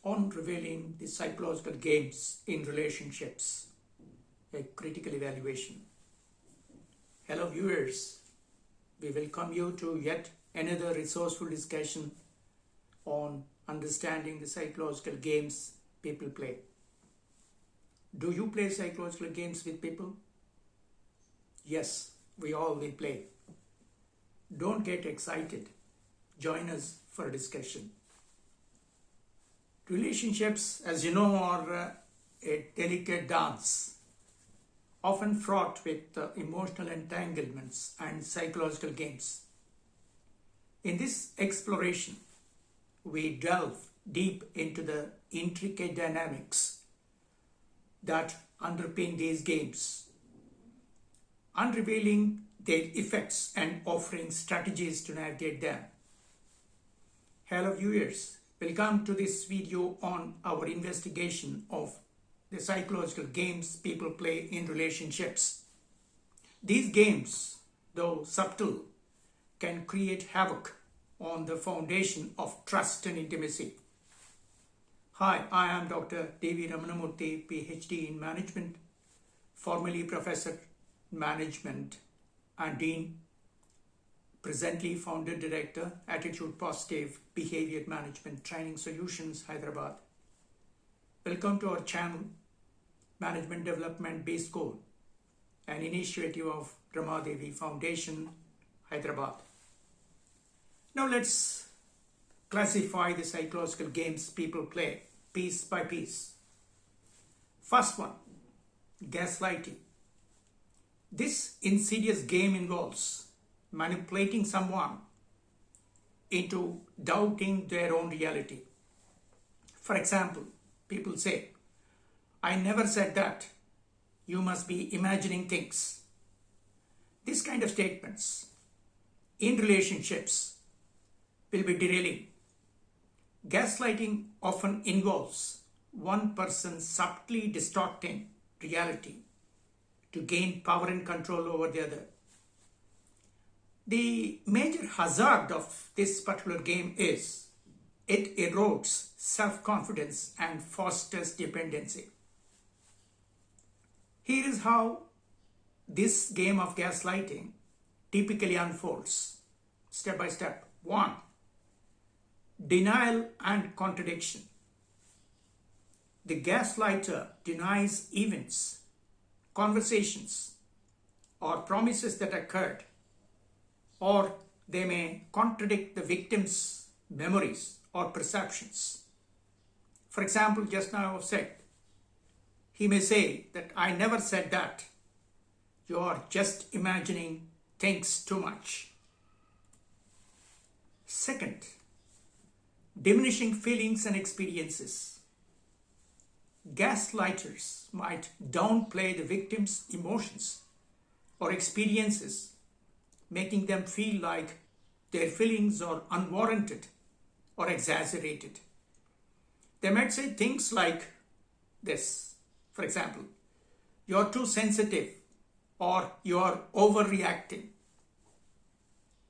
Unravelling the psychological games in relationships, a critical evaluation. Hello viewers, we welcome you to yet another resourceful discussion on understanding the psychological games people play. Do you play psychological games with people? Yes, we all will play. Don't get excited. Join us for a discussion. Relationships, as you know, are a delicate dance, often fraught with emotional entanglements and psychological games. In this exploration, we delve deep into the intricate dynamics that underpin these games, unrevealing their effects and offering strategies to navigate them. Hello viewers, welcome to this video on our investigation of the psychological games people play in relationships. These games, though subtle, can create havoc on the foundation of trust and intimacy. Hi, I am Dr. D.V. Ramanamurthy, PhD in Management, formerly Professor in Management and Dean, presently Founder Director, Attitude Positive Behavior Management Training Solutions, Hyderabad. Welcome to our channel, Management Development Based Goal, an initiative of Ramadevi Foundation, Hyderabad. Now let's classify the psychological games people play piece by piece. First one, gaslighting. This insidious game involves manipulating someone into doubting their own reality. For example, people say, "I never said that. You must be imagining things." This kind of statements in relationships will be derailing. Gaslighting often involves one person subtly distorting reality to gain power and control over the other. The major hazard of this particular game is it erodes self-confidence and fosters dependency. Here is how this game of gaslighting typically unfolds, step by step. 1. Denial and contradiction. The gaslighter denies events, conversations, or promises that occurred, or they may contradict the victim's memories or perceptions. For example, just now I've said, he may say that "I never said that. You are just imagining things too much." Second, diminishing feelings and experiences. Gaslighters might downplay the victim's emotions or experiences, making them feel like their feelings are unwarranted or exaggerated. They might say things like this, for example, "You're too sensitive," or "You're overreacting."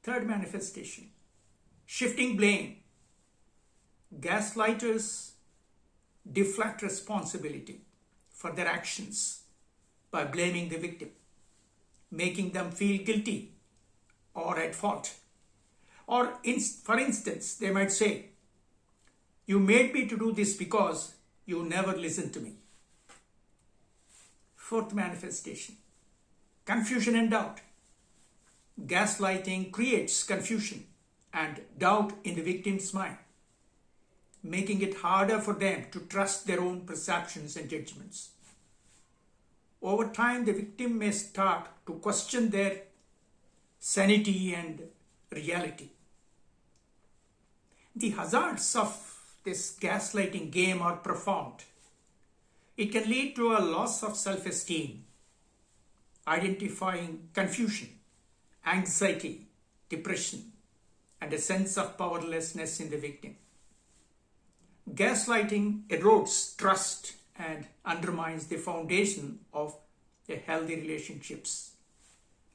Third manifestation, shifting blame. Gaslighters deflect responsibility for their actions by blaming the victim, making them feel guilty or at fault. Or for instance, they might say, "You made me to do this because you never listened to me." Fourth manifestation, confusion and doubt. Gaslighting creates confusion and doubt in the victim's mind, making it harder for them to trust their own perceptions and judgments. Over time, the victim may start to question their sanity and reality. The hazards of this gaslighting game are profound. It can lead to a loss of self-esteem, identifying confusion, anxiety, depression, and a sense of powerlessness in the victim. Gaslighting erodes trust and undermines the foundation of a healthy relationships.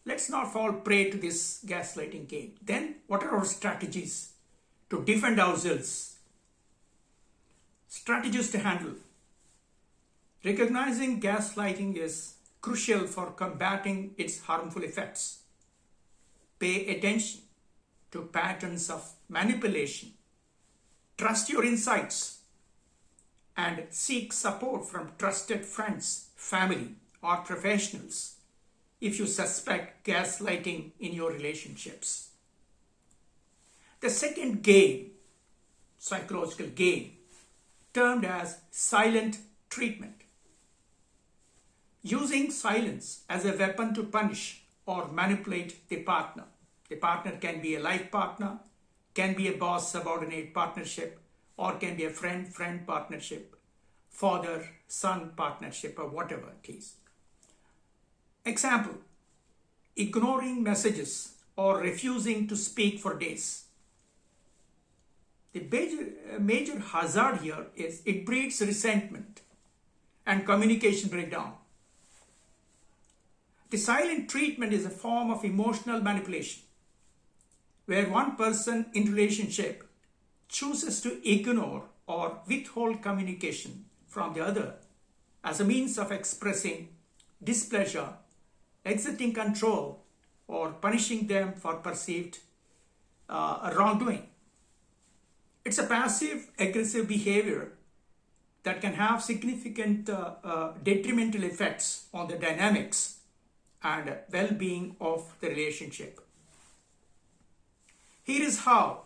Let's not fall prey to this gaslighting game. Then, what are our strategies to defend ourselves? Strategies to handle. Recognizing gaslighting is crucial for combating its harmful effects. Pay attention to patterns of manipulation. Trust your insights and seek support from trusted friends, family, or professionals if you suspect gaslighting in your relationships. The second game, psychological game, termed as silent treatment. Using silence as a weapon to punish or manipulate the partner. The partner can be a life partner, can be a boss-subordinate partnership, or can be a friend-friend partnership, father-son partnership, or whatever it is. Example, ignoring messages or refusing to speak for days. The major hazard here is it breeds resentment and communication breakdown. The silent treatment is a form of emotional manipulation where one person in relationship chooses to ignore or withhold communication from the other as a means of expressing displeasure, exerting control, or punishing them for perceived wrongdoing. It's a passive aggressive behavior that can have significant detrimental effects on the dynamics and well-being of the relationship. Here is how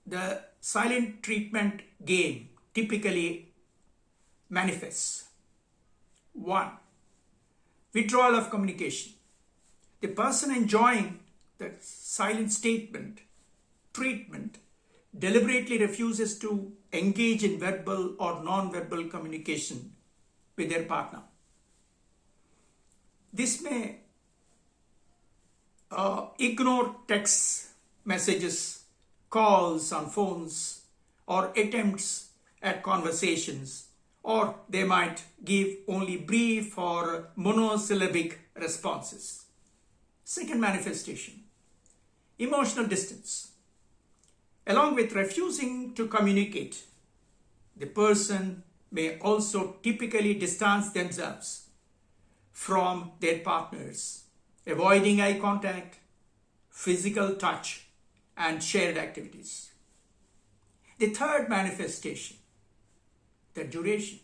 the silent treatment game typically manifests. 1. Withdrawal of communication. The person enjoying the silent treatment deliberately refuses to engage in verbal or non-verbal communication with their partner. This may ignore texts, messages, calls on phones, or attempts at conversations, or they might give only brief or monosyllabic responses. Second manifestation, emotional distance. Along with refusing to communicate, the person may also typically distance themselves from their partners, avoiding eye contact, physical touch, and shared activities. The third manifestation, the duration.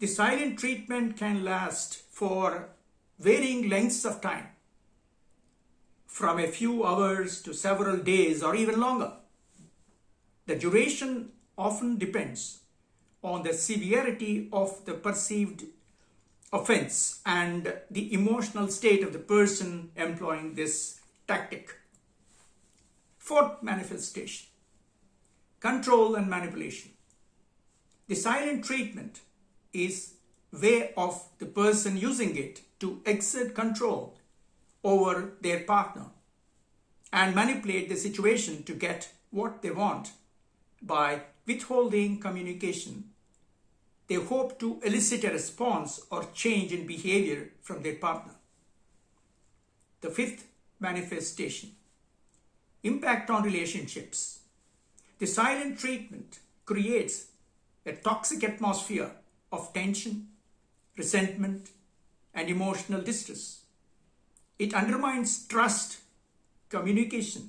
The silent treatment can last for varying lengths of time, from a few hours to several days or even longer. The duration often depends on the severity of the perceived offense and the emotional state of the person employing this tactic. Fourth manifestation, control and manipulation. The silent treatment is a way of the person using it to exert control over their partner and manipulate the situation to get what they want. By withholding communication, they hope to elicit a response or change in behavior from their partner. The fifth manifestation, impact on relationships. The silent treatment creates a toxic atmosphere of tension, resentment, and emotional distress. It undermines trust, communication,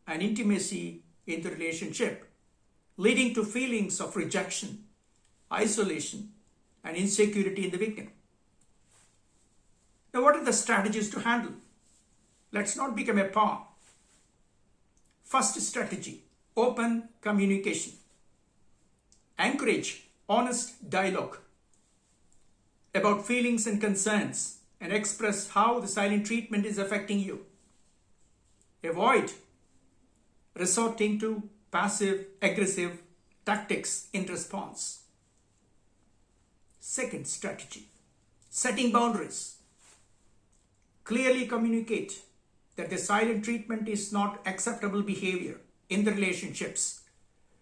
and intimacy in the relationship, leading to feelings of rejection, isolation, and insecurity in the victim. Now, what are the strategies to handle? Let's not become a pawn. First strategy, open communication. Encourage honest dialogue about feelings and concerns and express how the silent treatment is affecting you. Avoid resorting to passive aggressive tactics in response. Second strategy, setting boundaries. Clearly communicate that the silent treatment is not acceptable behavior in the relationships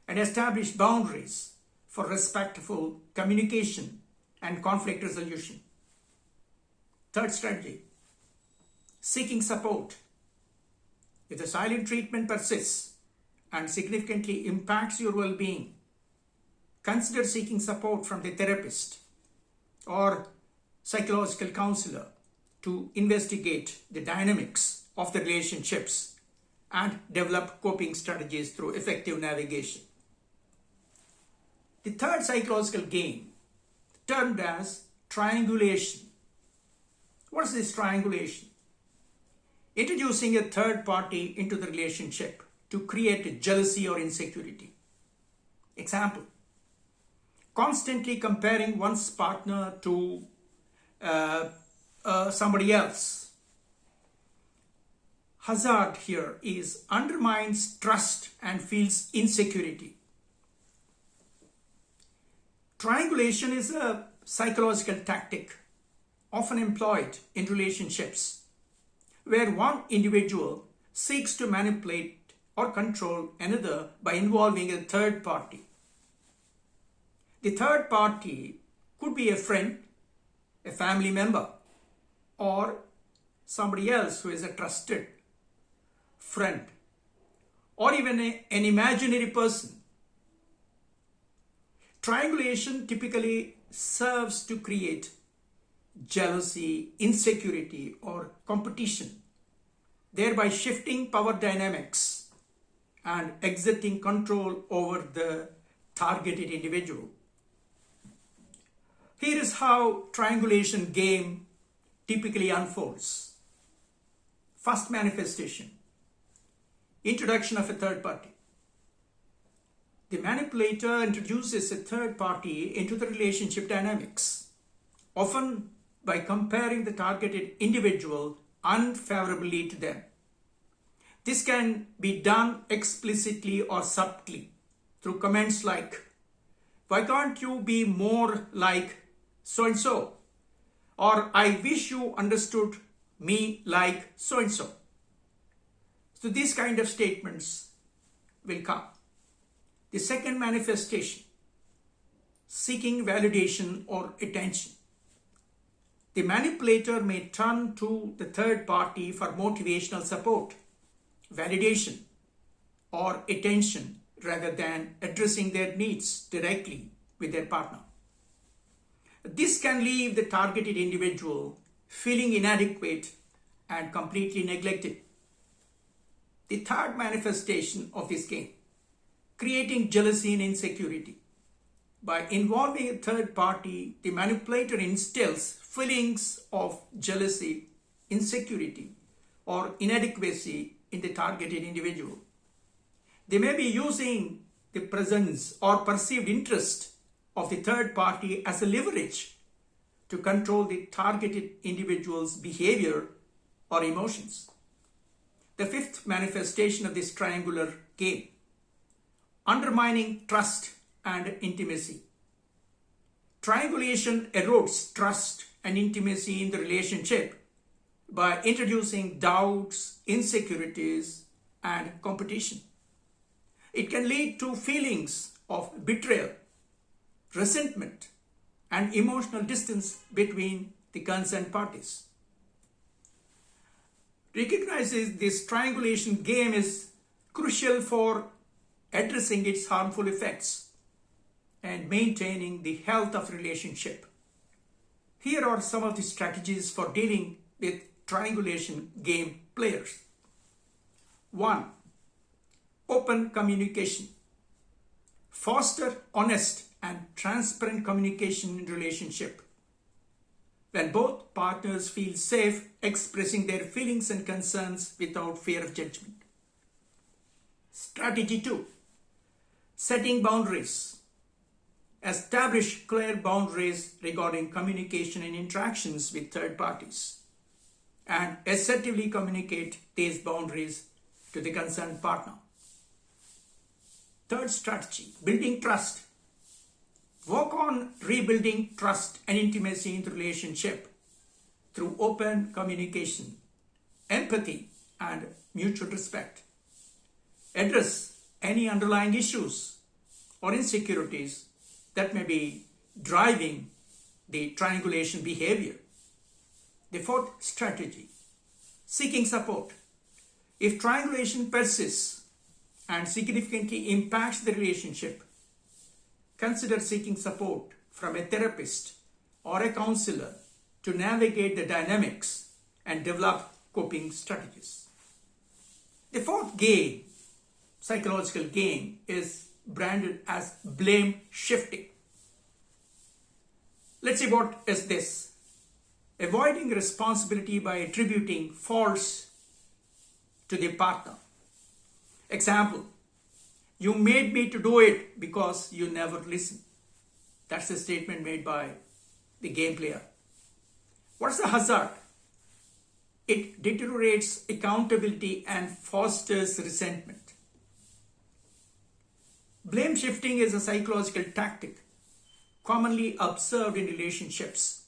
and establish boundaries for respectful communication and conflict resolution. Third strategy, seeking support. If the silent treatment persists and significantly impacts your well-being, consider seeking support from the therapist or psychological counselor to investigate the dynamics of the relationships and develop coping strategies through effective navigation. The third psychological game, termed as triangulation. What is this triangulation? Introducing a third party into the relationship to create jealousy or insecurity. Example, constantly comparing one's partner to somebody else. Hazard here is undermines trust and feels insecurity. Triangulation is a psychological tactic often employed in relationships where one individual seeks to manipulate or control another by involving a third party. The third party could be a friend, a family member, or somebody else who is a trusted friend, or even an imaginary person. Triangulation typically serves to create jealousy, insecurity, or competition, thereby shifting power dynamics and exerting control over the targeted individual. Here is how triangulation game typically unfolds. First manifestation, introduction of a third party. The manipulator introduces a third party into the relationship dynamics, often by comparing the targeted individual unfavorably to them. This can be done explicitly or subtly through comments like, "Why can't you be more like so-and-so?" Or, "I wish you understood me like so-and-so." So these kind of statements will come. The second manifestation, seeking validation or attention. The manipulator may turn to the third party for motivational support, validation, or attention rather than addressing their needs directly with their partner. This can leave the targeted individual feeling inadequate and completely neglected. The third manifestation of this game, creating jealousy and insecurity. By involving a third party, the manipulator instills feelings of jealousy, insecurity, or inadequacy in the targeted individual. They may be using the presence or perceived interest of the third party as a leverage to control the targeted individual's behavior or emotions. The fifth manifestation of this triangular game, undermining trust and intimacy. Triangulation erodes trust and intimacy in the relationship by introducing doubts, insecurities, and competition. It can lead to feelings of betrayal, resentment, and emotional distance between the concerned parties. Recognizing this triangulation game is crucial for addressing its harmful effects and maintaining the health of relationship. Here are some of the strategies for dealing with triangulation game players. 1. Open communication. Foster honest and transparent communication in relationship. When both partners feel safe expressing their feelings and concerns without fear of judgment. Strategy 2. Setting boundaries. Establish clear boundaries regarding communication and interactions with third parties, and assertively communicate these boundaries to the concerned partner. Third strategy, building trust. Work on rebuilding trust and intimacy in the relationship through open communication, empathy, and mutual respect. Address any underlying issues or insecurities that may be driving the triangulation behavior. The fourth strategy, seeking support. If triangulation persists and significantly impacts the relationship, consider seeking support from a therapist or a counselor to navigate the dynamics and develop coping strategies. The fourth game, psychological game, is branded as blame shifting. Let's see what is this. Avoiding responsibility by attributing faults to the partner. Example, you made me to do it because you never listened. That's a statement made by the game player. What's the hazard? It deteriorates accountability and fosters resentment. Blame shifting is a psychological tactic commonly observed in relationships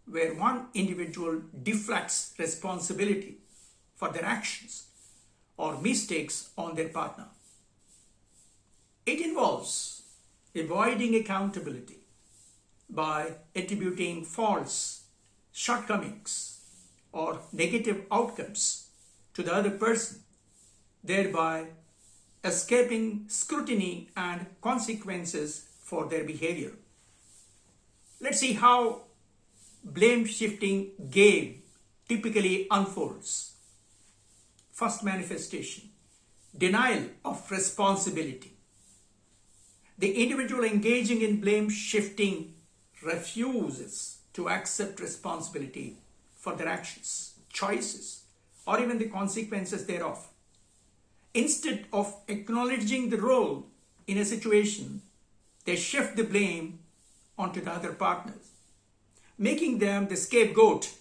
where one individual deflects responsibility for their actions or mistakes on their partner. It involves avoiding accountability by attributing faults, shortcomings, or negative outcomes to the other person, thereby escaping scrutiny and consequences for their behavior. Let's see how blame shifting game typically unfolds. First manifestation, denial of responsibility. The individual engaging in blame shifting refuses to accept responsibility for their actions, choices, or even the consequences thereof. Instead of acknowledging the role in a situation, they shift the blame onto the other partners, making them the scapegoat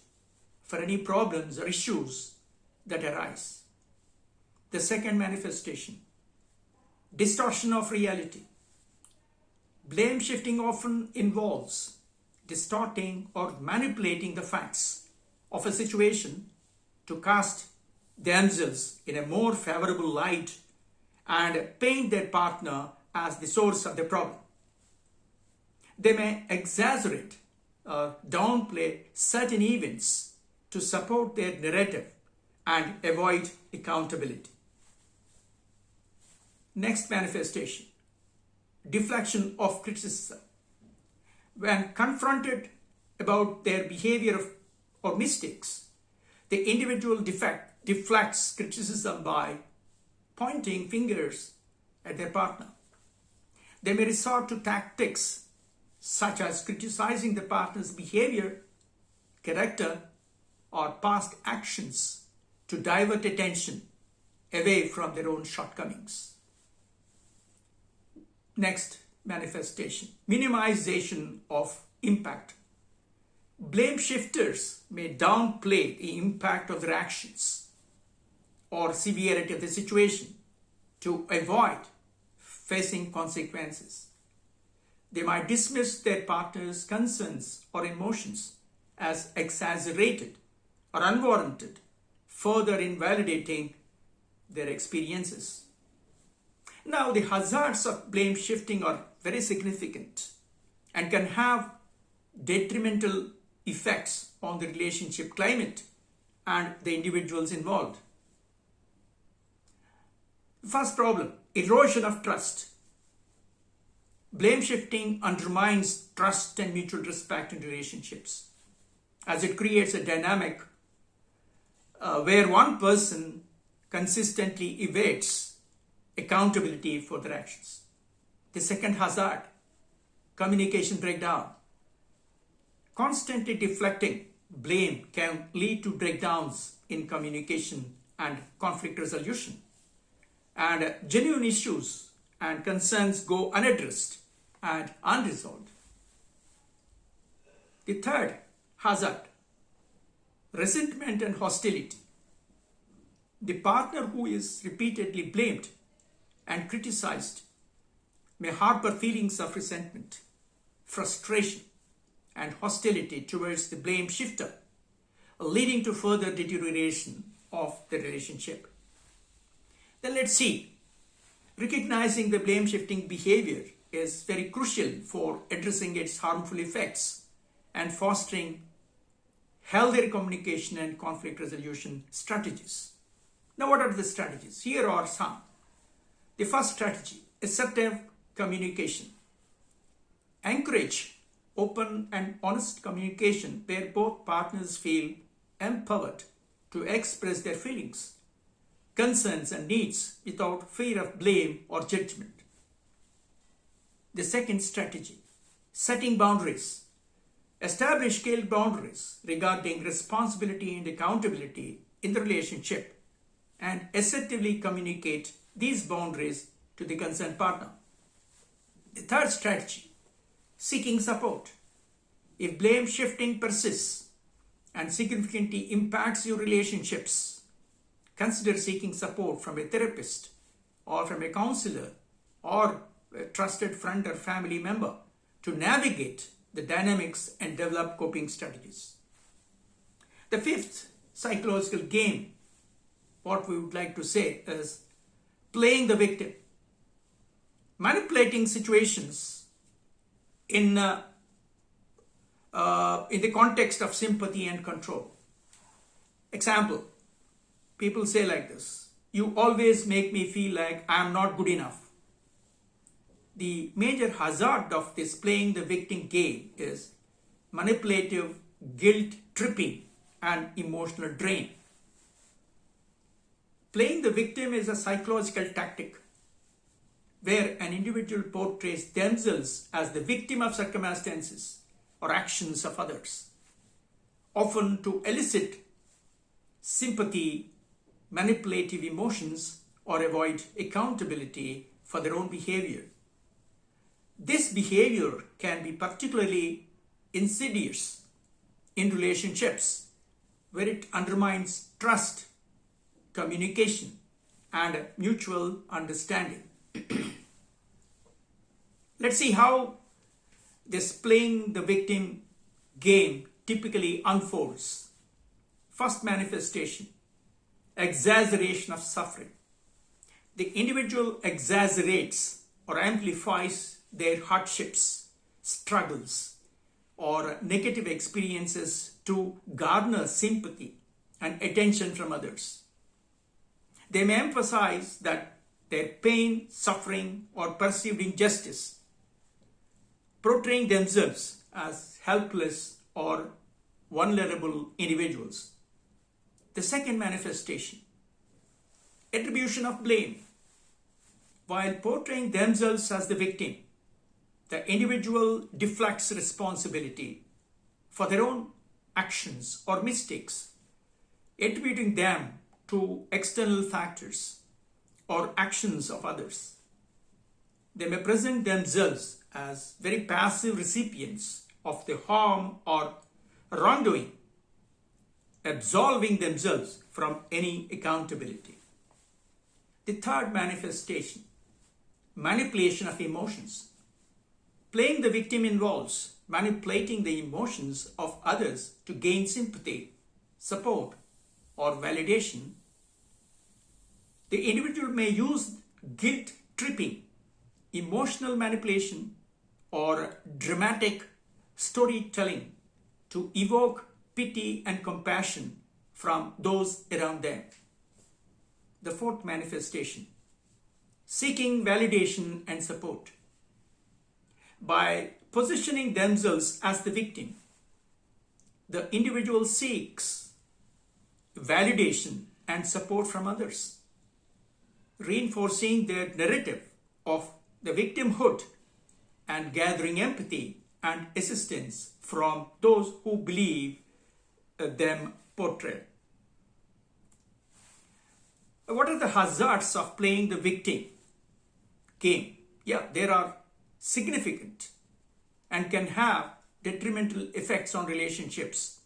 for any problems or issues that arise. The second manifestation, distortion of reality. Blame shifting often involves distorting or manipulating the facts of a situation to cast themselves in a more favorable light and paint their partner as the source of the problem. They may exaggerate or downplay certain events to support their narrative and avoid accountability. Next manifestation, deflection of criticism. When confronted about their behavior or mistakes, the individual deflects criticism by pointing fingers at their partner. They may resort to tactics such as criticizing the partner's behavior, character, or past actions to divert attention away from their own shortcomings. Next manifestation, minimization of impact. Blame shifters may downplay the impact of their actions or severity of the situation to avoid facing consequences. They might dismiss their partner's concerns or emotions as exaggerated or unwarranted, further invalidating their experiences. Now, the hazards of blame shifting are very significant and can have detrimental effects on the relationship climate and the individuals involved. First problem, erosion of trust. Blame shifting undermines trust and mutual respect in relationships, as it creates a dynamic where one person consistently evades accountability for their actions. The second hazard, communication breakdown. Constantly deflecting blame can lead to breakdowns in communication and conflict resolution, and genuine issues and concerns go unaddressed and unresolved. The third hazard, resentment and hostility. The partner who is repeatedly blamed and criticized may harbor feelings of resentment, frustration, and hostility towards the blame shifter, leading to further deterioration of the relationship. Then let's see. Recognizing the blame shifting behavior is very crucial for addressing its harmful effects and fostering healthier communication and conflict resolution strategies. Now, what are the strategies? Here are some. The first strategy, assertive communication. Encourage open and honest communication where both partners feel empowered to express their feelings, concerns, and needs without fear of blame or judgment. The second strategy, setting boundaries. Establish clear boundaries regarding responsibility and accountability in the relationship and assertively communicate these boundaries to the concerned partner. The third strategy, seeking support. If blame shifting persists and significantly impacts your relationships, consider seeking support from a therapist or from a counselor or a trusted friend or family member to navigate the dynamics and develop coping strategies. The fifth psychological game, what we would like to say is playing the victim. Manipulating situations in the context of sympathy and control. Example, people say like this: you always make me feel like I am not good enough. The major hazard of this playing the victim game is manipulative guilt tripping and emotional drain. Playing the victim is a psychological tactic where an individual portrays themselves as the victim of circumstances or actions of others, often to elicit sympathy, manipulative emotions, or avoid accountability for their own behavior. This behavior can be particularly insidious in relationships where it undermines trust, communication, and mutual understanding. Let's see how this playing the victim game typically unfolds. First manifestation, exaggeration of suffering. The individual exaggerates or amplifies their hardships, struggles, or negative experiences to garner sympathy and attention from others. They may emphasize that their pain, suffering, or perceived injustice, portraying themselves as helpless or vulnerable individuals. The second manifestation, attribution of blame. While portraying themselves as the victim, the individual deflects responsibility for their own actions or mistakes, attributing them to external factors or actions of others. They may present themselves as very passive recipients of the harm or wrongdoing, absolving themselves from any accountability. The third manifestation, manipulation of emotions. Playing the victim involves manipulating the emotions of others to gain sympathy, support, or validation. The individual may use guilt tripping, emotional manipulation, or dramatic storytelling to evoke pity and compassion from those around them. The fourth manifestation, seeking validation and support. By positioning themselves as the victim, the individual seeks validation and support from others, reinforcing their narrative of the victimhood and gathering empathy and assistance from those who believe them portray. What are the hazards of playing the victim game? Yeah, there are significant and can have detrimental effects on relationships.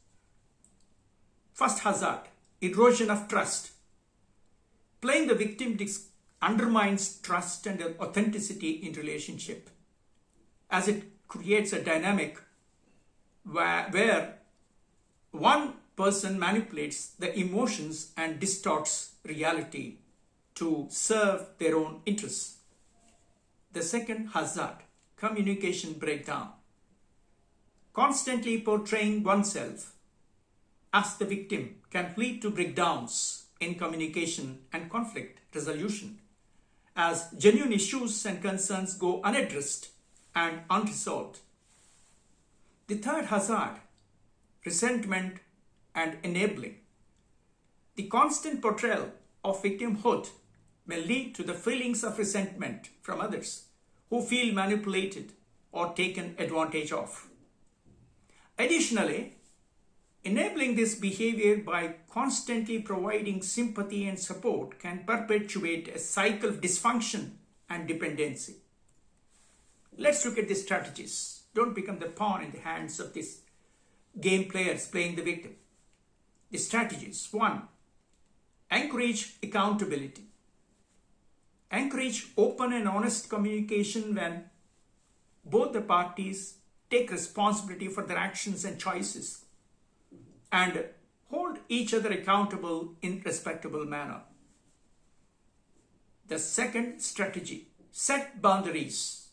First hazard, erosion of trust. Playing the victim undermines trust and authenticity in relationship, as it creates a dynamic where one person manipulates the emotions and distorts reality to serve their own interests. The second hazard, communication breakdown. Constantly portraying oneself as the victim can lead to breakdowns in communication and conflict resolution, as genuine issues and concerns go unaddressed and unresolved. The third hazard, resentment and enabling. The constant portrayal of victimhood may lead to the feelings of resentment from others who feel manipulated or taken advantage of. Additionally, enabling this behavior by constantly providing sympathy and support can perpetuate a cycle of dysfunction and dependency. Let's look at the strategies. Don't become the pawn in the hands of these game players playing the victim. The strategies. 1. Encourage accountability. Encourage open and honest communication when both the parties take responsibility for their actions and choices and hold each other accountable in respectable manner. The second strategy, set boundaries.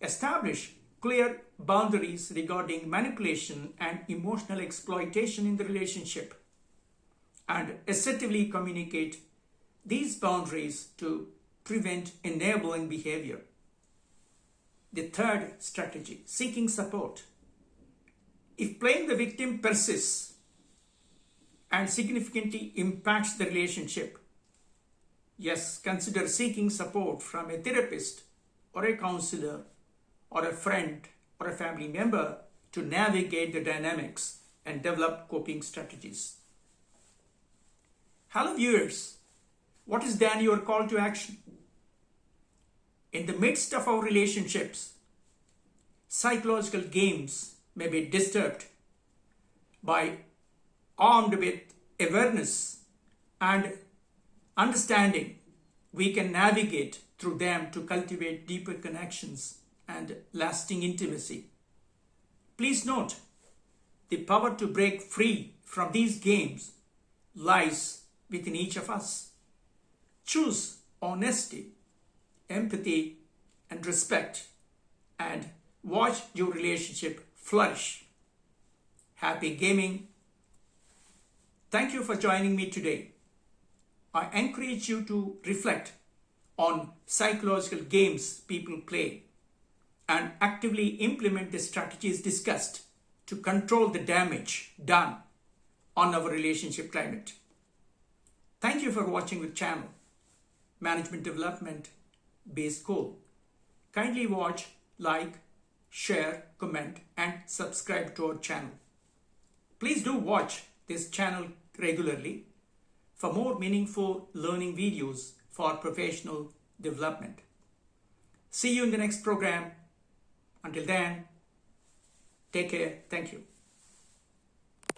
Establish clear boundaries regarding manipulation and emotional exploitation in the relationship and assertively communicate these boundaries to prevent enabling behavior. The third strategy, seeking support. If playing the victim persists and significantly impacts the relationship, yes, consider seeking support from a therapist or a counselor or a friend or a family member to navigate the dynamics and develop coping strategies. Hello viewers, what is then your call to action? In the midst of our relationships, psychological games may be disturbed by armed with awareness and understanding. We can navigate through them to cultivate deeper connections and lasting intimacy. Please note, the power to break free from these games lies within each of us. Choose honesty, empathy, and respect, and watch your relationship flourish. Happy gaming. Thank you for joining me today. I encourage you to reflect on psychological games people play and actively implement the strategies discussed to control the damage done on our relationship climate. Thank you for watching the channel, Management Development Based Goal. Kindly watch, like, share, comment, and subscribe to our channel. Please do watch this channel regularly for more meaningful learning videos for professional development. See you in the next program. Until then, take care. Thank you.